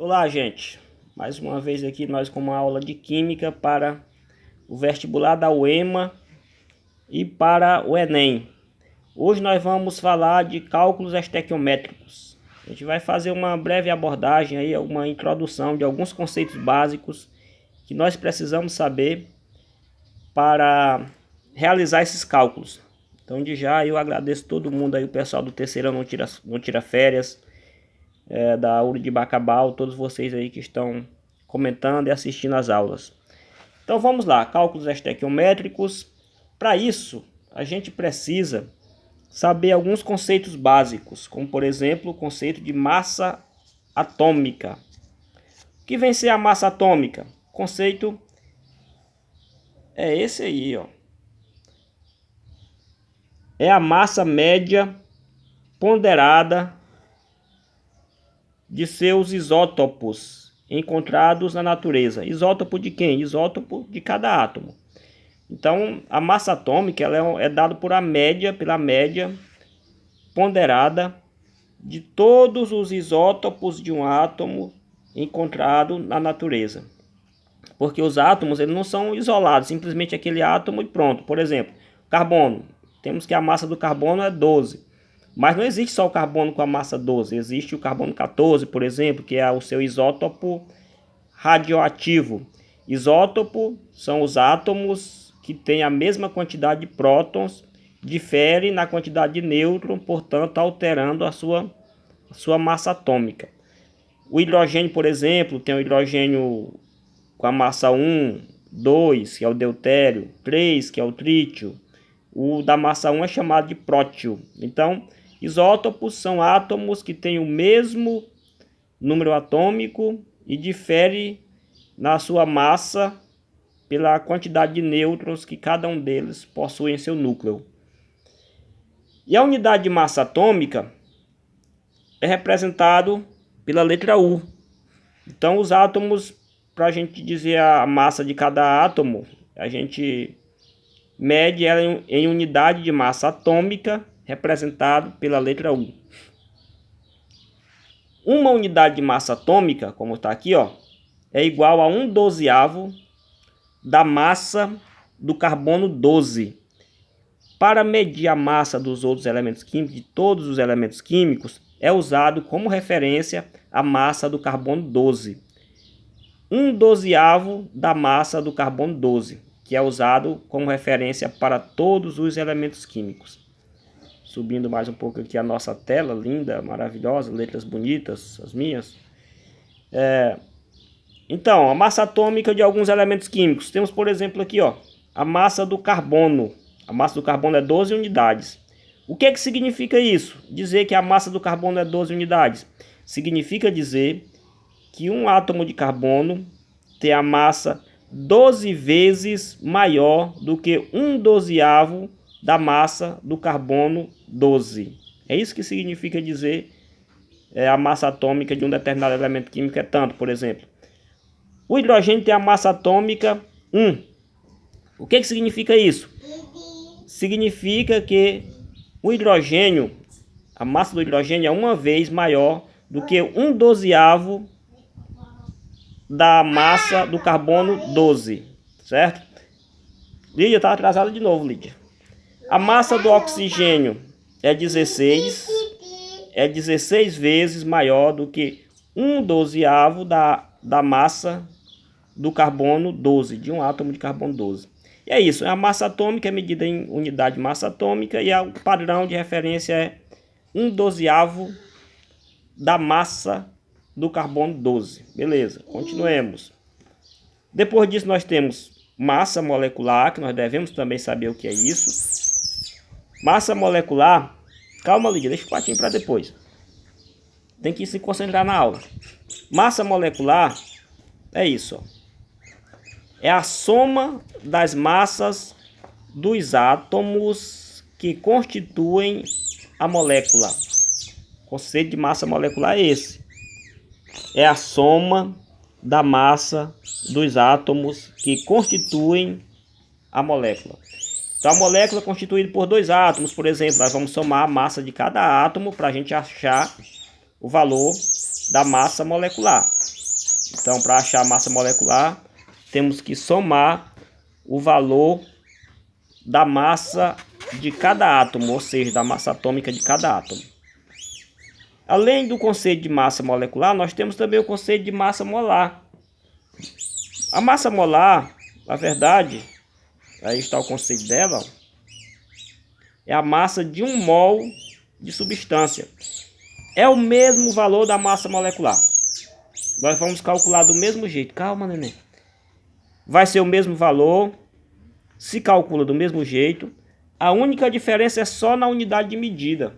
Olá, gente. Mais uma vez aqui nós com uma aula de Química para o vestibular da UEMA e para o Enem. Hoje nós vamos falar de cálculos estequiométricos. A gente vai fazer uma breve abordagem aí, uma introdução de alguns conceitos básicos que nós precisamos saber para realizar esses cálculos. Então, de já eu agradeço todo mundo aí, o pessoal do terceirão não tira férias. Da URI de Bacabal, todos vocês aí que estão comentando e assistindo às aulas. Então vamos lá, cálculos estequiométricos. Para isso, a gente precisa saber alguns conceitos básicos, como por exemplo o conceito de massa atômica. O que vem ser a massa atômica? O conceito é esse aí, ó. É a massa média ponderada de seus isótopos encontrados na natureza. Isótopo de quem? Isótopo de cada átomo. Então, a massa atômica ela é dada pela média ponderada de todos os isótopos de um átomo encontrado na natureza. Porque os átomos eles não são isolados, simplesmente aquele átomo e pronto. Por exemplo, carbono. Temos que a massa do carbono é 12. Mas não existe só o carbono com a massa 12, existe o carbono 14, por exemplo, que é o seu isótopo radioativo. Isótopo são os átomos que têm a mesma quantidade de prótons, diferem na quantidade de nêutrons, portanto alterando a sua massa atômica. O hidrogênio, por exemplo, tem o hidrogênio com a massa 1, 2, que é o deutério, 3, que é o trítio. O da massa 1 é chamado de prótio. Então, isótopos são átomos que têm o mesmo número atômico e diferem na sua massa pela quantidade de nêutrons que cada um deles possui em seu núcleo. E a unidade de massa atômica é representado pela letra U. Então, os átomos, para a gente dizer a massa de cada átomo, a gente mede ela em unidade de massa atômica, representado pela letra U. Uma unidade de massa atômica, como está aqui, ó, é igual a 1/12 da massa do carbono 12. Para medir a massa dos outros elementos químicos, de todos os elementos químicos, é usado como referência a massa do carbono 12. 1/12 da massa do carbono 12, que é usado como referência para todos os elementos químicos. Subindo mais um pouco aqui a nossa tela, linda, maravilhosa, letras bonitas, as minhas. Então, a massa atômica de alguns elementos químicos. Temos, por exemplo, aqui, ó, a massa do carbono. A massa do carbono é 12 unidades. O que significa isso? Dizer que a massa do carbono é 12 unidades. Significa dizer que um átomo de carbono tem a massa 12 vezes maior do que 1/12 da massa do carbono 12. É isso que significa dizer a massa atômica de um determinado elemento químico é tanto, por exemplo. O hidrogênio tem a massa atômica 1. O que significa isso? Significa que o hidrogênio, a massa do hidrogênio é uma vez maior do que 1/12 da massa do carbono 12, certo? Lídia, está atrasada de novo, Lídia. A massa do oxigênio é 16 vezes maior do que 1/12 da massa do carbono 12, de um átomo de carbono 12. E é isso, a massa atômica é medida em unidade de massa atômica e o padrão de referência é 1/12 da massa do carbono 12. Beleza, continuemos. Depois disso nós temos massa molecular, que nós devemos também saber o que é isso. Massa molecular, calma Lídia, deixa o patinho para depois. Tem que se concentrar na aula. Massa molecular é isso, ó. É a soma das massas dos átomos que constituem a molécula. O conceito de massa molecular é esse. É a soma da massa dos átomos que constituem a molécula. Então, a molécula é constituída por dois átomos, por exemplo. Nós vamos somar a massa de cada átomo para a gente achar o valor da massa molecular. Então, para achar a massa molecular, temos que somar o valor da massa de cada átomo, ou seja, da massa atômica de cada átomo. Além do conceito de massa molecular, nós temos também o conceito de massa molar. A massa molar, na verdade, aí está o conceito dela, é a massa de 1 mol de substância. É o mesmo valor da massa molecular. Nós vamos calcular do mesmo jeito. Calma, neném. Vai ser o mesmo valor, se calcula do mesmo jeito. A única diferença é só na unidade de medida.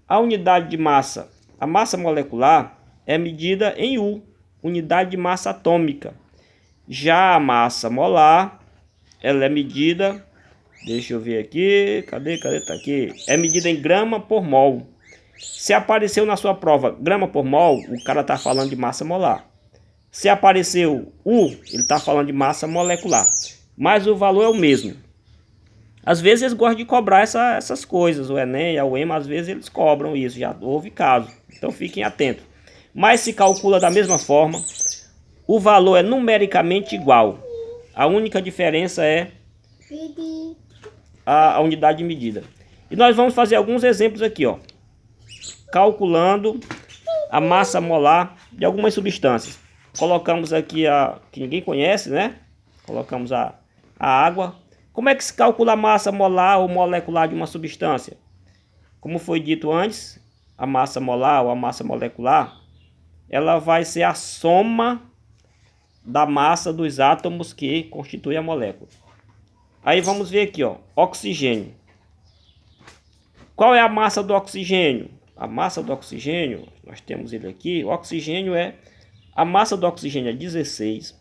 A unidade de massa, a massa molecular, é medida em U, unidade de massa atômica. Já a massa molar, ela é medida, deixa eu ver aqui, cadê, tá aqui, é medida em grama por mol. Se apareceu na sua prova grama por mol, o cara está falando de massa molar. Se apareceu U, ele está falando de massa molecular. Mas o valor é o mesmo. Às vezes eles gostam de cobrar essas coisas. O Enem e a UEMA, às vezes eles cobram isso. Já houve caso. Então fiquem atentos. Mas se calcula da mesma forma. O valor é numericamente igual. A única diferença é a unidade de medida. E nós vamos fazer alguns exemplos aqui, ó. Calculando a massa molar de algumas substâncias. Colocamos aqui a que ninguém conhece, né? Colocamos a água. Como é que se calcula a massa molar ou molecular de uma substância? Como foi dito antes, a massa molar ou a massa molecular, ela vai ser a soma da massa dos átomos que constituem a molécula. Aí vamos ver aqui, ó, oxigênio. Qual é a massa do oxigênio? A massa do oxigênio, nós temos ele aqui, o oxigênio a massa do oxigênio é 16,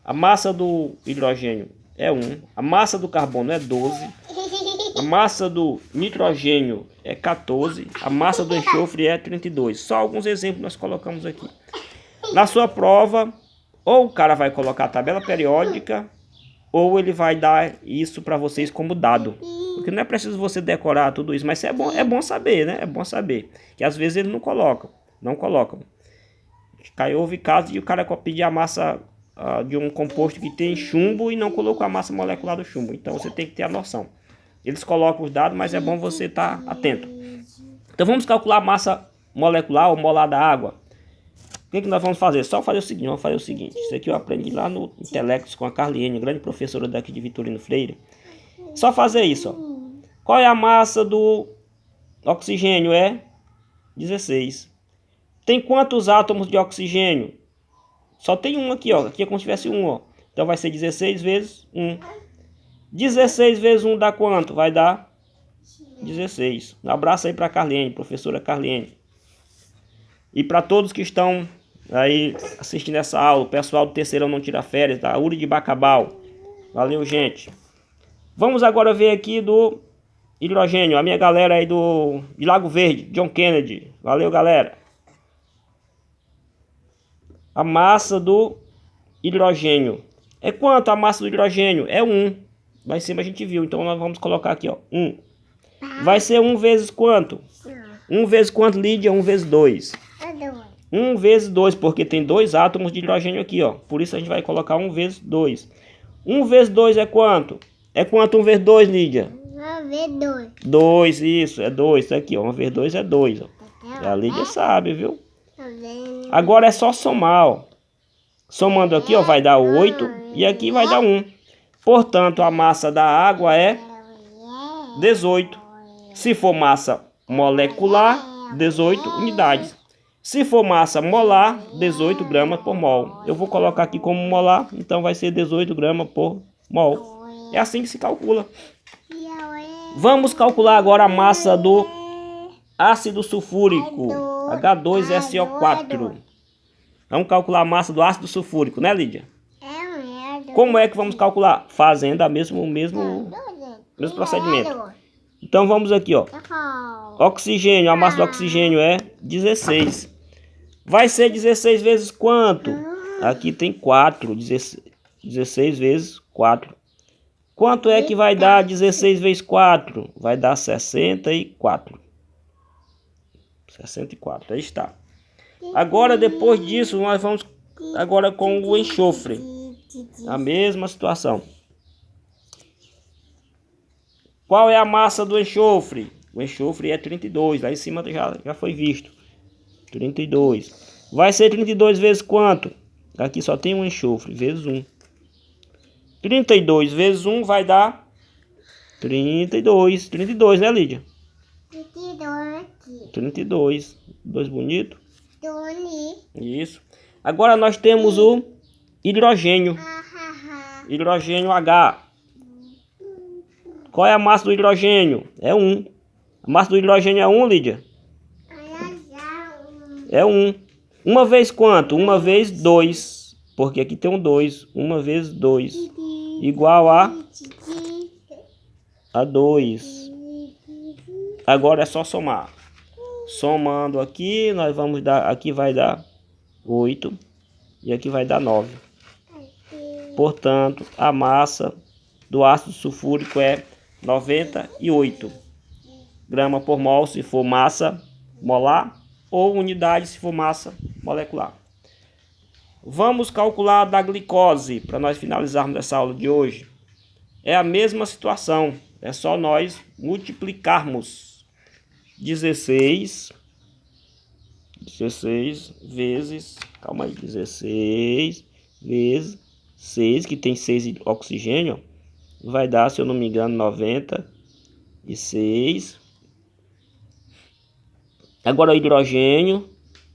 a massa do hidrogênio é 1, a massa do carbono é 12, a massa do nitrogênio é 14, a massa do enxofre é 32. Só alguns exemplos nós colocamos aqui. Na sua prova, ou o cara vai colocar a tabela periódica, ou ele vai dar isso para vocês como dado. Porque não é preciso você decorar tudo isso, mas é bom saber, né? É bom saber. Que às vezes eles não colocam. Houve casos de o cara pedir a massa de um composto que tem chumbo e não colocou a massa molecular do chumbo. Então você tem que ter a noção. Eles colocam os dados, mas é bom você estar atento. Então vamos calcular a massa molecular ou molar da água. O que nós vamos fazer? Só fazer o seguinte. Isso aqui eu aprendi lá no Intelectos com a Carliene, grande professora daqui de Vitorino Freire. Só fazer isso, ó. Qual é a massa do oxigênio? É 16. Tem quantos átomos de oxigênio? Só tem um aqui, ó. Aqui é como se tivesse um, ó. Então vai ser 16 vezes 1. 16 vezes 1 dá quanto? Vai dar 16. Um abraço aí para a Carliene, professora Carliene. E para todos que estão aí assistindo essa aula, o pessoal do terceirão não tira férias, da URI de Bacabal. Valeu, gente. Vamos agora ver aqui do hidrogênio. A minha galera aí de Lago Verde, John Kennedy. Valeu, galera. A massa do hidrogênio. É quanto a massa do hidrogênio? É 1. Lá em cima a gente viu. Então nós vamos colocar aqui, ó. 1. Vai ser 1 vezes quanto? 1 vezes quanto, Lídia? 1 vezes 2. 1 vezes 2, porque tem 2 átomos de hidrogênio aqui, ó. Por isso a gente vai colocar 1 vezes 2. 1 vezes 2 é quanto? É quanto 1 vezes 2, Lídia? 1 vezes 2. 2, isso, é 2. Isso aqui, ó. 1 vezes 2 é 2, ó. A Lídia sabe, viu? Agora é só somar, ó. Somando aqui, ó, vai dar 8 e aqui vai dar 1. Portanto, a massa da água é 18. Se for massa molecular, 18 unidades. Se for massa molar, 18 gramas por mol. Eu vou colocar aqui como molar, então vai ser 18 gramas por mol. É assim que se calcula. Vamos calcular agora a massa do ácido sulfúrico, H2SO4. Vamos calcular a massa do ácido sulfúrico, né, Lídia? Como é que vamos calcular? Fazendo o mesmo procedimento. Então vamos aqui, ó. Oxigênio, a massa do oxigênio é 16. Vai ser 16 vezes quanto? Aqui tem 4. 16 vezes 4. Quanto é que vai dar 16 vezes 4? Vai dar 64. 64, aí está. Agora, depois disso, nós vamos agora com o enxofre. A mesma situação. Qual é a massa do enxofre? O enxofre é 32. Lá em cima já foi visto. 32. Vai ser 32 vezes quanto? Aqui só tem um enxofre. Vezes 1. 32 vezes 1 vai dar 32. 32, né, Lídia? 32. 2 bonito. Isso. Agora nós temos o hidrogênio. Hidrogênio H. Qual é a massa do hidrogênio? É 1. A massa do hidrogênio é 1, Lídia? É 1. Uma vez quanto? Uma vez 2. Porque aqui tem um 2. Uma vezes 2. Igual a 2. Agora é só somar. Somando aqui, nós vamos dar... Aqui vai dar 8. E aqui vai dar 9. Portanto, a massa do ácido sulfúrico é 98 gramas por mol se for massa molar, ou unidade se for massa molecular. Vamos calcular a da glicose para nós finalizarmos essa aula de hoje. É a mesma situação, é só nós multiplicarmos 16 vezes, calma aí, 16 vezes 6, que tem 6 oxigênio, vai dar, se eu não me engano, 96. Agora o hidrogênio.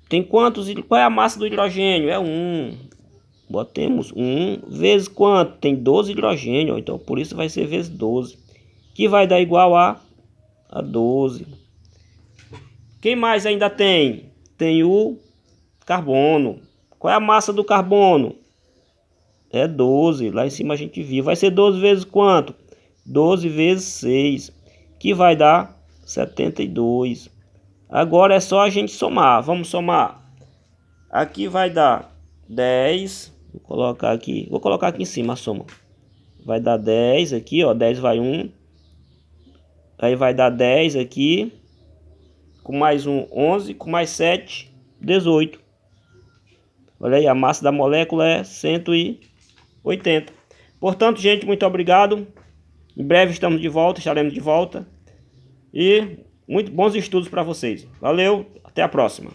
Tem quantos? Qual é a massa do hidrogênio? É 1. Botemos 1 vezes quanto? Tem 12 hidrogênio. Então por isso vai ser vezes 12. Que vai dar igual a 12. Quem mais ainda tem? Tem o carbono. Qual é a massa do carbono? É 12. Lá em cima a gente viu. Vai ser 12 vezes quanto? 12 vezes 6. Que vai dar 72. Agora é só a gente somar. Vamos somar. Aqui vai dar 10. Vou colocar aqui em cima a soma. Vai dar 10 aqui, ó. 10 vai 1. Aí vai dar 10 aqui. Com mais 1, 11. Com mais 7, 18. Olha aí, a massa da molécula é 180. Portanto, gente, muito obrigado. Em breve estamos de volta, estaremos de volta. E muito bons estudos para vocês. Valeu, até a próxima.